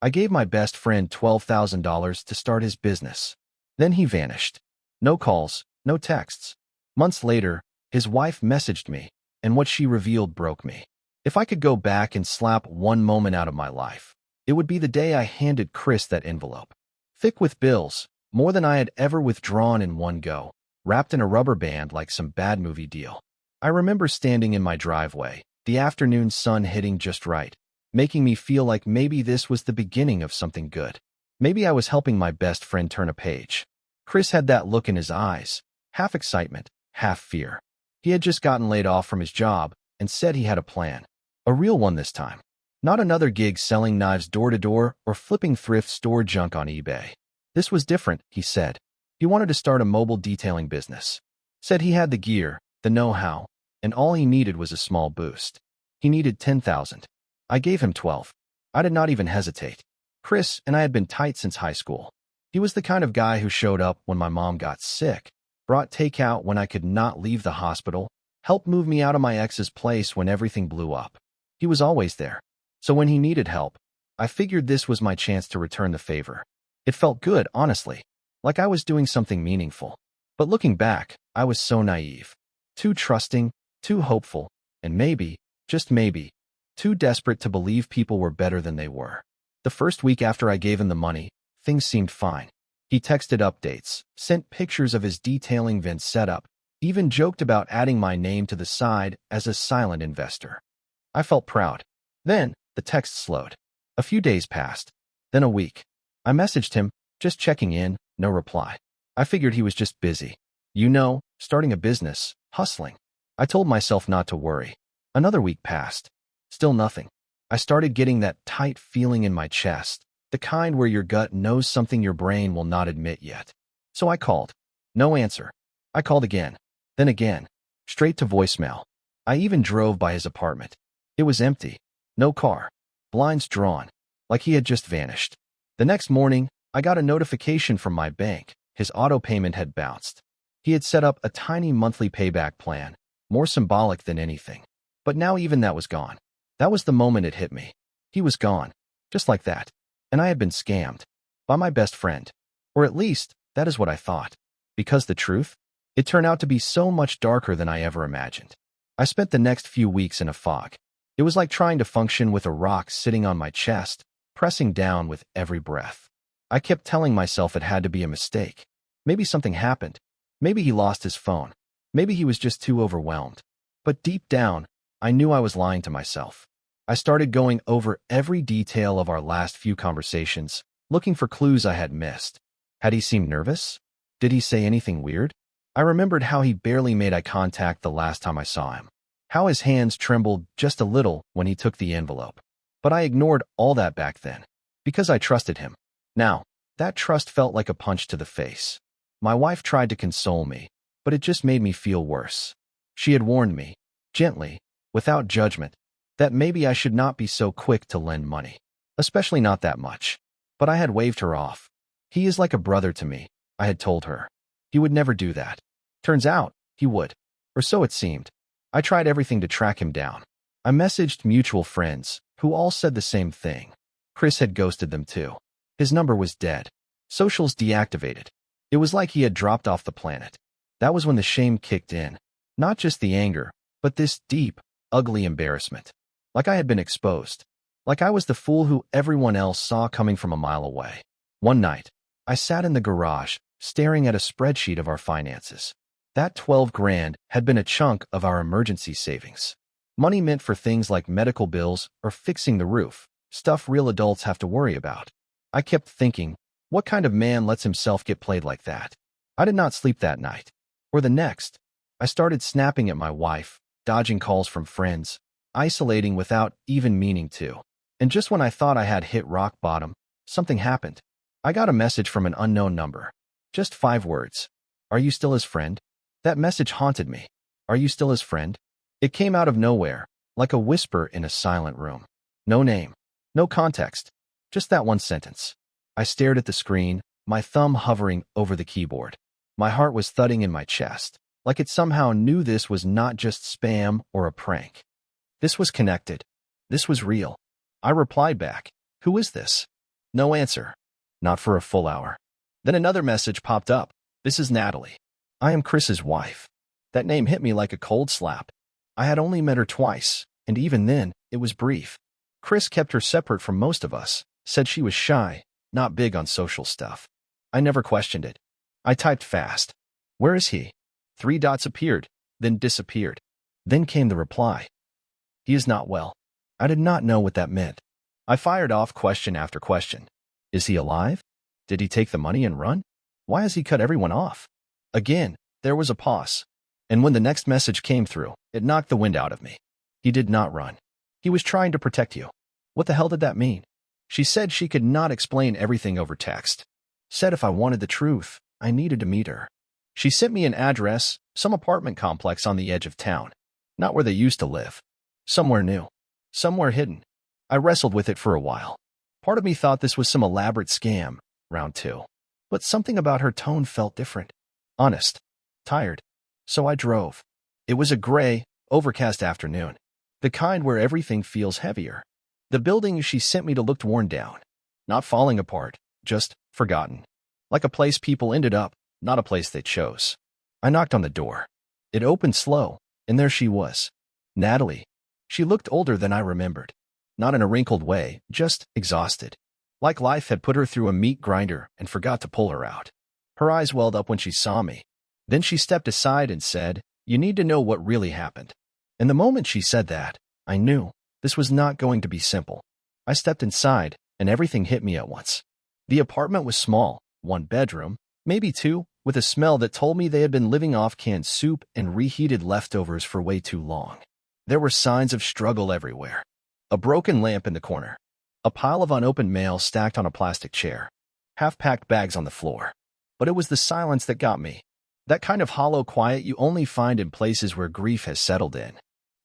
I gave my best friend $12,000 to start his business. Then he vanished. No calls, no texts. Months later, his wife messaged me, and what she revealed broke me. If I could go back and slap one moment out of my life, it would be the day I handed Chris that envelope. Thick with bills, more than I had ever withdrawn in one go, wrapped in a rubber band like some bad movie deal. I remember standing in my driveway, the afternoon sun hitting just right, making me feel like maybe this was the beginning of something good. Maybe I was helping my best friend turn a page. Chris had that look in his eyes, half excitement, half fear. He had just gotten laid off from his job and said he had a plan. A real one this time. Not another gig selling knives door to door or flipping thrift store junk on eBay. This was different, he said. He wanted to start a mobile detailing business. Said he had the gear, the know-how, and all he needed was a small boost. He needed 10,000. I gave him 12. I did not even hesitate. Chris and I had been tight since high school. He was the kind of guy who showed up when my mom got sick, brought takeout when I could not leave the hospital, helped move me out of my ex's place when everything blew up. He was always there. So when he needed help, I figured this was my chance to return the favor. It felt good, honestly, like I was doing something meaningful. But looking back, I was so naive. Too trusting, too hopeful, and maybe, just maybe, too desperate to believe people were better than they were. The first week after I gave him the money, things seemed fine. He texted updates, sent pictures of his detailing van setup, even joked about adding my name to the side as a silent investor. I felt proud. Then, the text slowed. A few days passed. Then a week. I messaged him, just checking in, no reply. I figured he was just busy. Starting a business, hustling. I told myself not to worry. Another week passed. Still nothing. I started getting that tight feeling in my chest, the kind where your gut knows something your brain will not admit yet. So I called. No answer. I called again. Then again. Straight to voicemail. I even drove by his apartment. It was empty. No car. Blinds drawn. Like he had just vanished. The next morning, I got a notification from my bank. His auto payment had bounced. He had set up a tiny monthly payback plan, more symbolic than anything. But now even that was gone. That was the moment it hit me. He was gone. Just like that. And I had been scammed. By my best friend. Or at least, that is what I thought. Because the truth? It turned out to be so much darker than I ever imagined. I spent the next few weeks in a fog. It was like trying to function with a rock sitting on my chest, pressing down with every breath. I kept telling myself it had to be a mistake. Maybe something happened. Maybe he lost his phone. Maybe he was just too overwhelmed. But deep down, I knew I was lying to myself. I started going over every detail of our last few conversations, looking for clues I had missed. Had he seemed nervous? Did he say anything weird? I remembered how he barely made eye contact the last time I saw him. How his hands trembled just a little when he took the envelope. But I ignored all that back then, because I trusted him. Now, that trust felt like a punch to the face. My wife tried to console me, but it just made me feel worse. She had warned me, gently, without judgment, that maybe I should not be so quick to lend money, especially not that much. But I had waved her off. He is like a brother to me, I had told her. He would never do that. Turns out, he would. Or so it seemed. I tried everything to track him down. I messaged mutual friends, who all said the same thing. Chris had ghosted them too. His number was dead. Socials deactivated. It was like he had dropped off the planet. That was when the shame kicked in. Not just the anger, but this deep, ugly embarrassment. Like I had been exposed. Like I was the fool who everyone else saw coming from a mile away. One night, I sat in the garage, staring at a spreadsheet of our finances. That 12 grand had been a chunk of our emergency savings. Money meant for things like medical bills or fixing the roof, stuff real adults have to worry about. I kept thinking, what kind of man lets himself get played like that? I did not sleep that night. Or the next. I started snapping at my wife, dodging calls from friends, isolating without even meaning to. And just when I thought I had hit rock bottom, something happened. I got a message from an unknown number. Just 5 words. Are you still his friend? That message haunted me. Are you still his friend? It came out of nowhere, like a whisper in a silent room. No name. No context. Just that one sentence. I stared at the screen, my thumb hovering over the keyboard. My heart was thudding in my chest, like it somehow knew this was not just spam or a prank. This was connected. This was real. I replied back, who is this? No answer. Not for a full hour. Then another message popped up. This is Natalie. I am Chris's wife. That name hit me like a cold slap. I had only met her twice, and even then, it was brief. Chris kept her separate from most of us, said she was shy, not big on social stuff. I never questioned it. I typed fast. Where is he? 3 dots appeared, then disappeared. Then came the reply. He is not well. I did not know what that meant. I fired off question after question. Is he alive? Did he take the money and run? Why has he cut everyone off? Again, there was a pause. And when the next message came through, it knocked the wind out of me. He did not run. He was trying to protect you. What the hell did that mean? She said she could not explain everything over text. Said if I wanted the truth, I needed to meet her. She sent me an address, some apartment complex on the edge of town. Not where they used to live. Somewhere new. Somewhere hidden. I wrestled with it for a while. Part of me thought this was some elaborate scam, round 2. But something about her tone felt different. Honest. Tired. So I drove. It was a gray, overcast afternoon. The kind where everything feels heavier. The building she sent me to looked worn down. Not falling apart, just forgotten. Like a place people ended up, not a place they chose. I knocked on the door. It opened slow, and there she was. Natalie. She looked older than I remembered. Not in a wrinkled way, just exhausted. Like life had put her through a meat grinder and forgot to pull her out. Her eyes welled up when she saw me. Then she stepped aside and said, "You need to know what really happened." And the moment she said that, I knew this was not going to be simple. I stepped inside, and everything hit me at once. The apartment was small, 1 bedroom, maybe 2, with a smell that told me they had been living off canned soup and reheated leftovers for way too long. There were signs of struggle everywhere. A broken lamp in the corner. A pile of unopened mail stacked on a plastic chair. Half-packed bags on the floor. But it was the silence that got me. That kind of hollow quiet you only find in places where grief has settled in.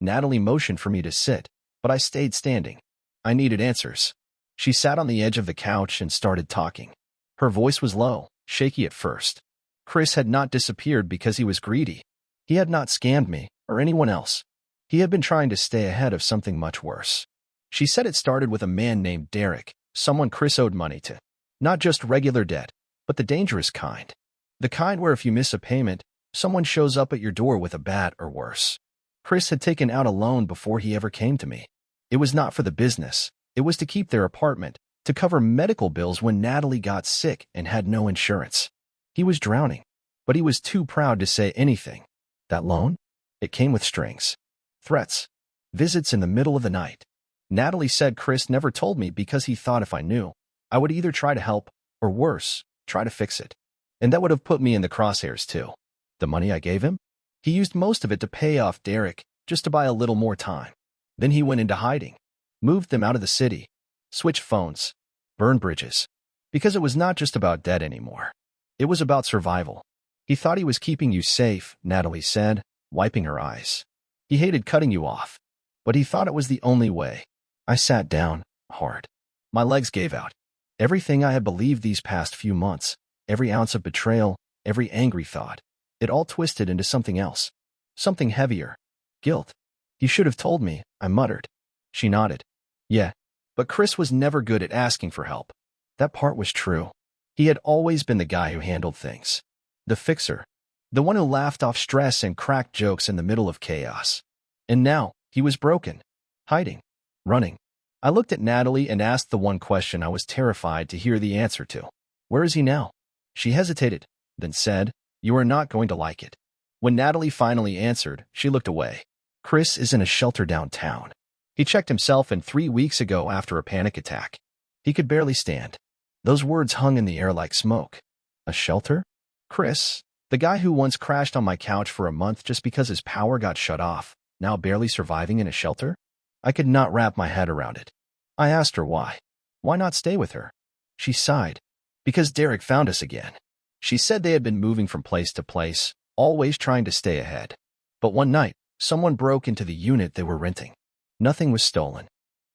Natalie motioned for me to sit, but I stayed standing. I needed answers. She sat on the edge of the couch and started talking. Her voice was low, shaky at first. Chris had not disappeared because he was greedy. He had not scammed me, or anyone else. He had been trying to stay ahead of something much worse. She said it started with a man named Derek, someone Chris owed money to. Not just regular debt, but the dangerous kind. The kind where if you miss a payment, someone shows up at your door with a bat or worse. Chris had taken out a loan before he ever came to me. It was not for the business. It was to keep their apartment, to cover medical bills when Natalie got sick and had no insurance. He was drowning, but he was too proud to say anything. That loan? It came with strings. Threats. Visits in the middle of the night. Natalie said Chris never told me because he thought if I knew, I would either try to help, or worse, try to fix it. And that would have put me in the crosshairs too. The money I gave him? He used most of it to pay off Derek, just to buy a little more time. Then he went into hiding. Moved them out of the city. Switched phones. Burned bridges. Because it was not just about debt anymore. It was about survival. He thought he was keeping you safe, Natalie said, wiping her eyes. He hated cutting you off. But he thought it was the only way. I sat down, hard. My legs gave out. Everything I had believed these past few months, every ounce of betrayal, every angry thought, it all twisted into something else. Something heavier. Guilt. He should have told me, I muttered. She nodded. Yeah, but Chris was never good at asking for help. That part was true. He had always been the guy who handled things. The fixer. The one who laughed off stress and cracked jokes in the middle of chaos. And now, he was broken. Hiding. Running. I looked at Natalie and asked the one question I was terrified to hear the answer to. Where is he now? She hesitated, then said, "You are not going to like it." When Natalie finally answered, she looked away. Chris is in a shelter downtown. He checked himself in 3 weeks ago after a panic attack. He could barely stand. Those words hung in the air like smoke. A shelter? Chris, the guy who once crashed on my couch for a month just because his power got shut off, now barely surviving in a shelter? I could not wrap my head around it. I asked her why. Why not stay with her? She sighed. Because Derek found us again. She said they had been moving from place to place, always trying to stay ahead. But one night, someone broke into the unit they were renting. Nothing was stolen.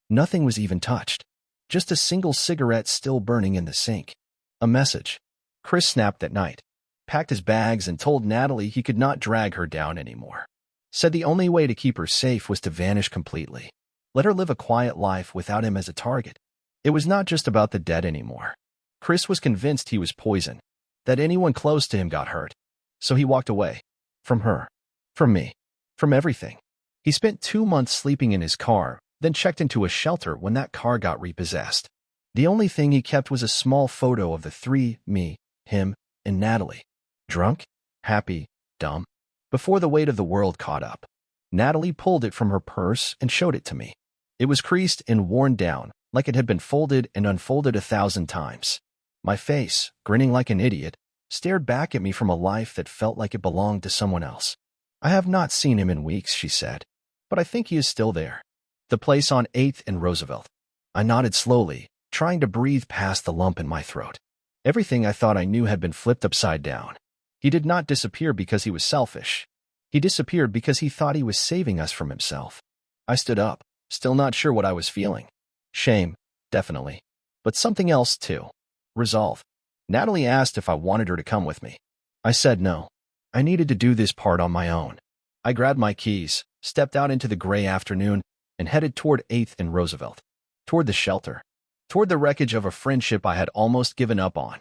Nothing was even touched. Just a single cigarette still burning in the sink. A message. Chris snapped that night. Packed his bags and told Natalie he could not drag her down anymore. Said the only way to keep her safe was to vanish completely. Let her live a quiet life without him as a target. It was not just about the debt anymore. Chris was convinced he was poison, that anyone close to him got hurt. So he walked away. From her. From me. From everything. He spent 2 months sleeping in his car, then checked into a shelter when that car got repossessed. The only thing he kept was a small photo of the three, me, him, and Natalie. Drunk, happy, dumb. Before the weight of the world caught up, Natalie pulled it from her purse and showed it to me. It was creased and worn down, like it had been folded and unfolded 1,000 times. My face, grinning like an idiot, stared back at me from a life that felt like it belonged to someone else. I have not seen him in weeks, she said, but I think he is still there. The place on 8th and Roosevelt. I nodded slowly, trying to breathe past the lump in my throat. Everything I thought I knew had been flipped upside down. He did not disappear because he was selfish. He disappeared because he thought he was saving us from himself. I stood up, still not sure what I was feeling. Shame, definitely. But something else, too. Resolve. Natalie asked if I wanted her to come with me. I said no. I needed to do this part on my own. I grabbed my keys, stepped out into the gray afternoon, and headed toward 8th and Roosevelt. Toward the shelter. Toward the wreckage of a friendship I had almost given up on.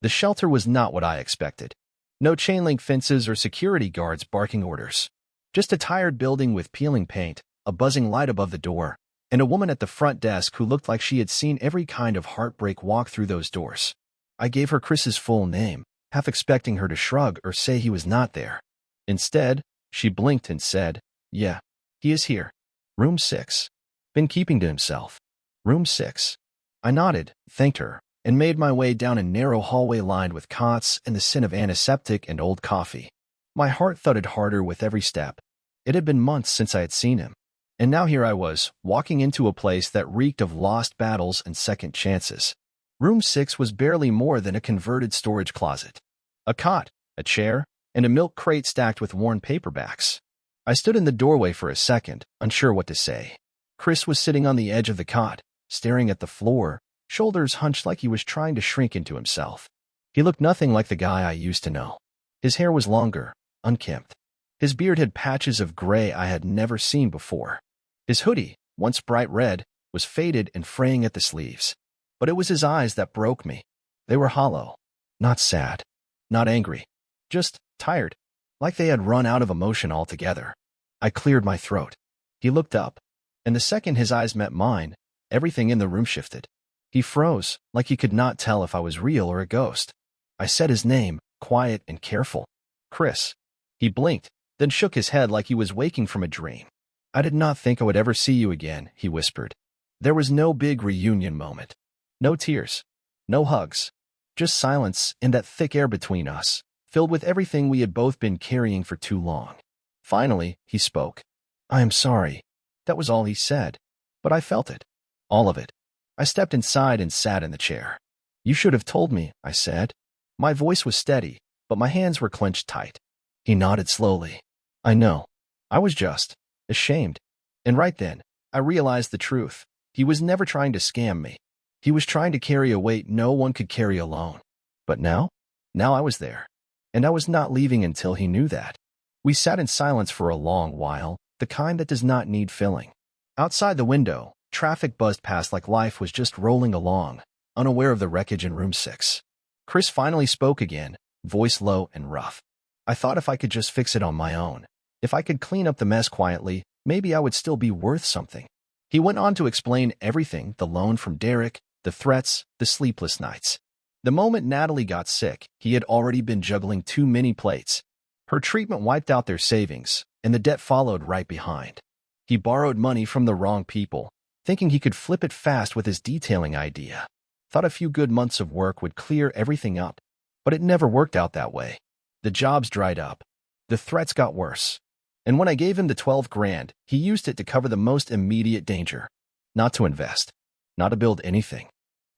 The shelter was not what I expected. No chain-link fences or security guards barking orders. Just a tired building with peeling paint, a buzzing light above the door, and a woman at the front desk who looked like she had seen every kind of heartbreak walk through those doors. I gave her Chris's full name, half expecting her to shrug or say he was not there. Instead, she blinked and said, "Yeah, he is here. Room 6. Been keeping to himself. Room 6. I nodded, thanked her, and made my way down a narrow hallway lined with cots and the scent of antiseptic and old coffee. My heart thudded harder with every step. It had been months since I had seen him. And now here I was, walking into a place that reeked of lost battles and second chances. Room 6 was barely more than a converted storage closet. A cot, a chair, and a milk crate stacked with worn paperbacks. I stood in the doorway for a second, unsure what to say. Chris was sitting on the edge of the cot, staring at the floor, shoulders hunched like he was trying to shrink into himself. He looked nothing like the guy I used to know. His hair was longer, unkempt. His beard had patches of gray I had never seen before. His hoodie, once bright red, was faded and fraying at the sleeves. But it was his eyes that broke me. They were hollow. Not sad. Not angry. Just tired. Like they had run out of emotion altogether. I cleared my throat. He looked up, and the second his eyes met mine, everything in the room shifted. He froze, like he could not tell if I was real or a ghost. I said his name, quiet and careful. Chris. He blinked, then shook his head like he was waking from a dream. I did not think I would ever see you again, he whispered. There was no big reunion moment. No tears. No hugs. Just silence and that thick air between us, filled with everything we had both been carrying for too long. Finally, he spoke. I am sorry. That was all he said. But I felt it. All of it. I stepped inside and sat in the chair. You should have told me, I said. My voice was steady, but my hands were clenched tight. He nodded slowly. I know. I was just ashamed. And right then, I realized the truth. He was never trying to scam me. He was trying to carry a weight no one could carry alone. But now? Now I was there. And I was not leaving until he knew that. We sat in silence for a long while, the kind that does not need filling. Outside the window, traffic buzzed past like life was just rolling along, unaware of the wreckage in room 6. Chris finally spoke again, voice low and rough. I thought if I could just fix it on my own, if I could clean up the mess quietly, maybe I would still be worth something. He went on to explain everything, the loan from Derek, the threats, the sleepless nights. The moment Natalie got sick, he had already been juggling too many plates. Her treatment wiped out their savings, and the debt followed right behind. He borrowed money from the wrong people, thinking he could flip it fast with his detailing idea. Thought a few good months of work would clear everything up, but it never worked out that way. The jobs dried up. The threats got worse. And when I gave him the 12 grand, he used it to cover the most immediate danger. Not to invest. Not to build anything.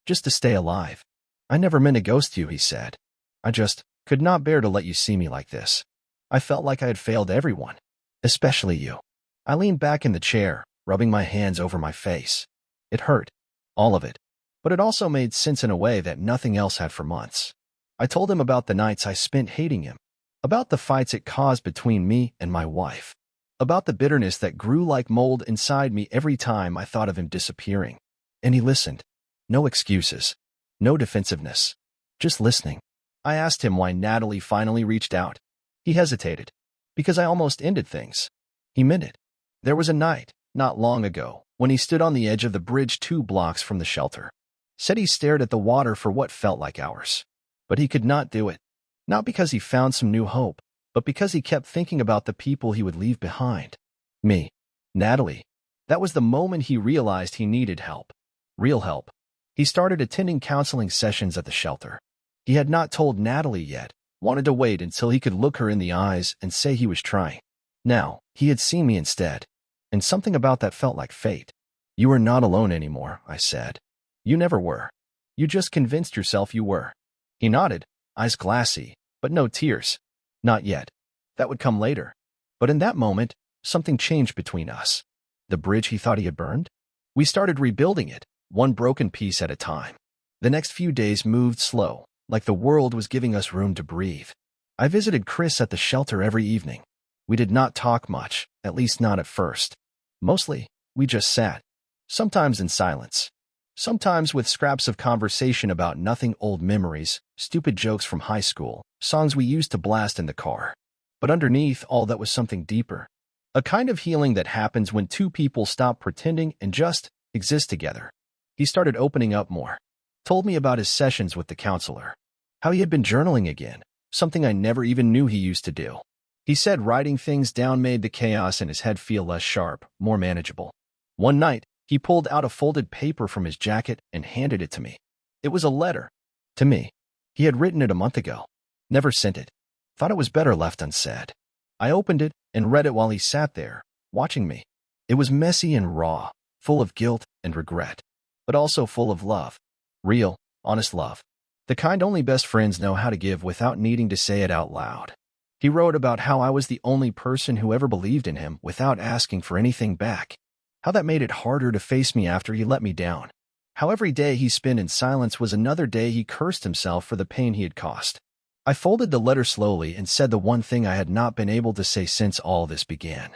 Just to stay alive. I never meant to ghost you, he said. I just could not bear to let you see me like this. I felt like I had failed everyone. Especially you. I leaned back in the chair, rubbing my hands over my face. It hurt. All of it. But it also made sense in a way that nothing else had for months. I told him about the nights I spent hating him. About the fights it caused between me and my wife. About the bitterness that grew like mold inside me every time I thought of him disappearing. And he listened. No excuses. No defensiveness. Just listening. I asked him why Natalie finally reached out. He hesitated. Because I almost ended things. He meant it. There was a night, not long ago, when he stood on the edge of the bridge 2 blocks from the shelter. Said he stared at the water for what felt like hours. But he could not do it. Not because he found some new hope, but because he kept thinking about the people he would leave behind. Me. Natalie. That was the moment he realized he needed help. Real help. He started attending counseling sessions at the shelter. He had not told Natalie yet, wanted to wait until he could look her in the eyes and say he was trying. Now, he had seen me instead. And something about that felt like fate. You are not alone anymore, I said. You never were. You just convinced yourself you were. He nodded, eyes glassy, but no tears. Not yet. That would come later. But in that moment, something changed between us. The bridge he thought he had burned? We started rebuilding it, one broken piece at a time. The next few days moved slow, like the world was giving us room to breathe. I visited Chris at the shelter every evening. We did not talk much, at least not at first. Mostly, we just sat. Sometimes in silence. Sometimes with scraps of conversation about nothing, old memories, stupid jokes from high school, songs we used to blast in the car. But underneath all that was something deeper. A kind of healing that happens when two people stop pretending and just exist together. He started opening up more. Told me about his sessions with the counselor. How he had been journaling again, something I never even knew he used to do. He said writing things down made the chaos in his head feel less sharp, more manageable. One night, he pulled out a folded paper from his jacket and handed it to me. It was a letter. To me. He had written it a month ago. Never sent it. Thought it was better left unsaid. I opened it and read it while he sat there, watching me. It was messy and raw, full of guilt and regret, but also full of love. Real, honest love. The kind only best friends know how to give without needing to say it out loud. He wrote about how I was the only person who ever believed in him without asking for anything back. How that made it harder to face me after he let me down. How every day he spent in silence was another day he cursed himself for the pain he had caused. I folded the letter slowly and said the one thing I had not been able to say since all this began.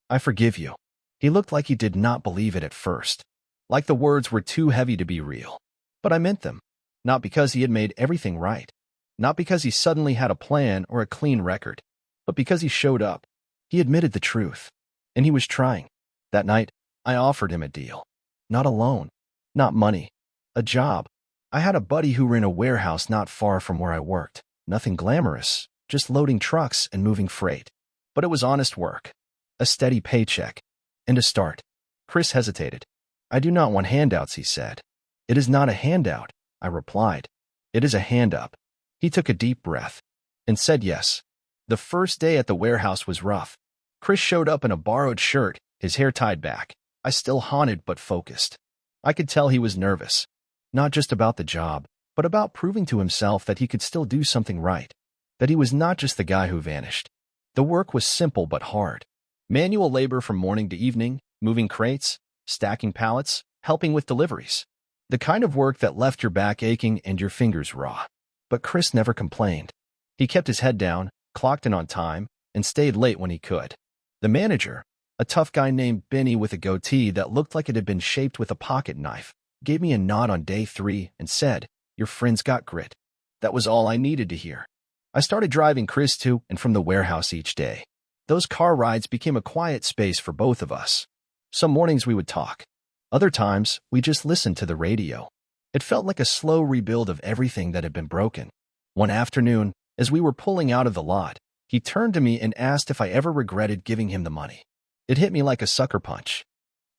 I forgive you. He looked like he did not believe it at first. Like the words were too heavy to be real. But I meant them. Not because he had made everything right. Not because he suddenly had a plan or a clean record. But because he showed up. He admitted the truth. And he was trying. That night, I offered him a deal. Not a loan. Not money. A job. I had a buddy who ran a warehouse not far from where I worked. Nothing glamorous, just loading trucks and moving freight. But it was honest work. A steady paycheck. And a start. Chris hesitated. I do not want handouts, he said. It is not a handout, I replied. It is a hand up. He took a deep breath. And said yes. The first day at the warehouse was rough. Chris showed up in a borrowed shirt, his hair tied back. I still haunted but focused. I could tell he was nervous. Not just about the job, but about proving to himself that he could still do something right. That he was not just the guy who vanished. The work was simple but hard. Manual labor from morning to evening, moving crates, stacking pallets, helping with deliveries. The kind of work that left your back aching and your fingers raw. But Chris never complained. He kept his head down, clocked in on time, and stayed late when he could. The manager, a tough guy named Benny with a goatee that looked like it had been shaped with a pocket knife, gave me a nod on day 3 and said, "Your friend's got grit." That was all I needed to hear. I started driving Chris to and from the warehouse each day. Those car rides became a quiet space for both of us. Some mornings we would talk. Other times, we just listened to the radio. It felt like a slow rebuild of everything that had been broken. One afternoon, as we were pulling out of the lot, he turned to me and asked if I ever regretted giving him the money. It hit me like a sucker punch.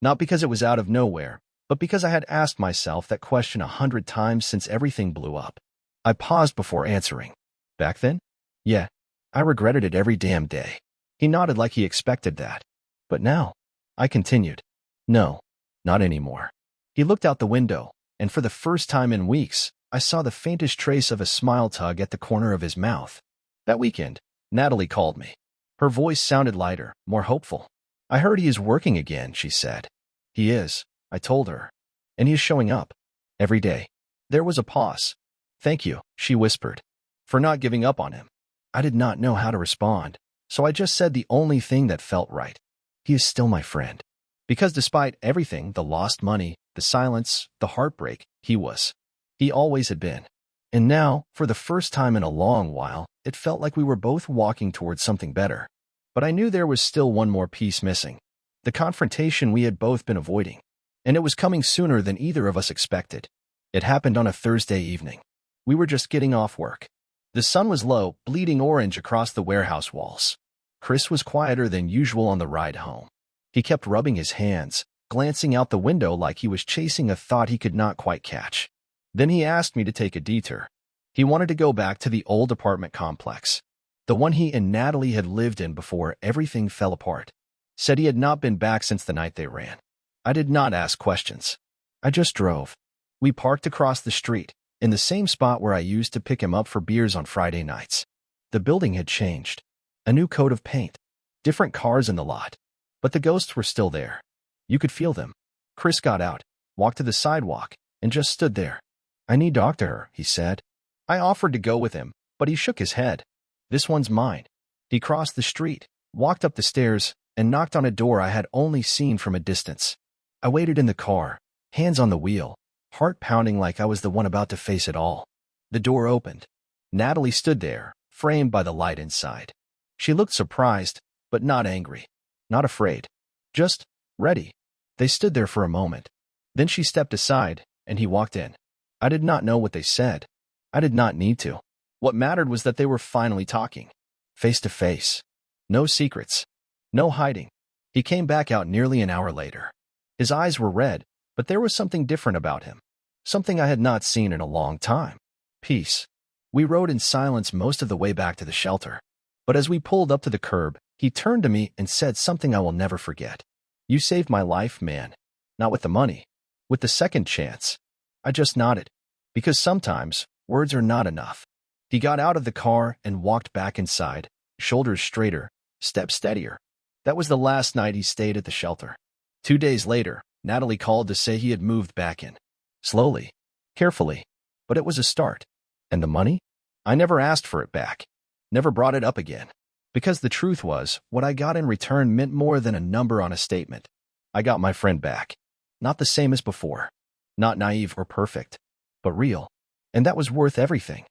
Not because it was out of nowhere, but because I had asked myself that question 100 times since everything blew up. I paused before answering. Back then? Yeah, I regretted it every damn day. He nodded like he expected that. But now? I continued. No, not anymore. He looked out the window, and for the first time in weeks, I saw the faintest trace of a smile tug at the corner of his mouth. That weekend, Natalie called me. Her voice sounded lighter, more hopeful. I heard he is working again, she said. He is, I told her. And he is showing up. Every day. There was a pause. Thank you, she whispered. For not giving up on him. I did not know how to respond, so I just said the only thing that felt right. He is still my friend. Because despite everything, the lost money, the silence, the heartbreak, He was. He always had been. And now, for the first time in a long while, it felt like we were both walking towards something better. But I knew there was still one more piece missing. The confrontation we had both been avoiding. And it was coming sooner than either of us expected. It happened on a Thursday evening. We were just getting off work. The sun was low, bleeding orange across the warehouse walls. Chris was quieter than usual on the ride home. He kept rubbing his hands, glancing out the window like he was chasing a thought he could not quite catch. Then he asked me to take a detour. He wanted to go back to the old apartment complex, the one he and Natalie had lived in before everything fell apart. Said he had not been back since the night they ran. I did not ask questions. I just drove. We parked across the street, in the same spot where I used to pick him up for beers on Friday nights. The building had changed. A new coat of paint. Different cars in the lot. But the ghosts were still there. You could feel them. Chris got out, walked to the sidewalk, and just stood there. "I need to talk to her," he said. I offered to go with him, but he shook his head. "This one's mine." He crossed the street, walked up the stairs, and knocked on a door I had only seen from a distance. I waited in the car, hands on the wheel, heart pounding like I was the one about to face it all. The door opened. Natalie stood there, framed by the light inside. She looked surprised, but not angry, not afraid, just ready. They stood there for a moment. Then she stepped aside, and he walked in. I did not know what they said. I did not need to. What mattered was that they were finally talking. Face to face. No secrets. No hiding. He came back out nearly an hour later. His eyes were red, but there was something different about him. Something I had not seen in a long time. Peace. We rode in silence most of the way back to the shelter. But as we pulled up to the curb, he turned to me and said something I will never forget. "You saved my life, man. Not with the money. With the second chance." I just nodded. Because sometimes, words are not enough. He got out of the car and walked back inside, shoulders straighter, steps steadier. That was the last night he stayed at the shelter. 2 days later, Natalie called to say he had moved back in. Slowly, carefully, but it was a start. And the money? I never asked for it back. Never brought it up again. Because the truth was, what I got in return meant more than a number on a statement. I got my friend back. Not the same as before. Not naive or perfect, but real. And that was worth everything.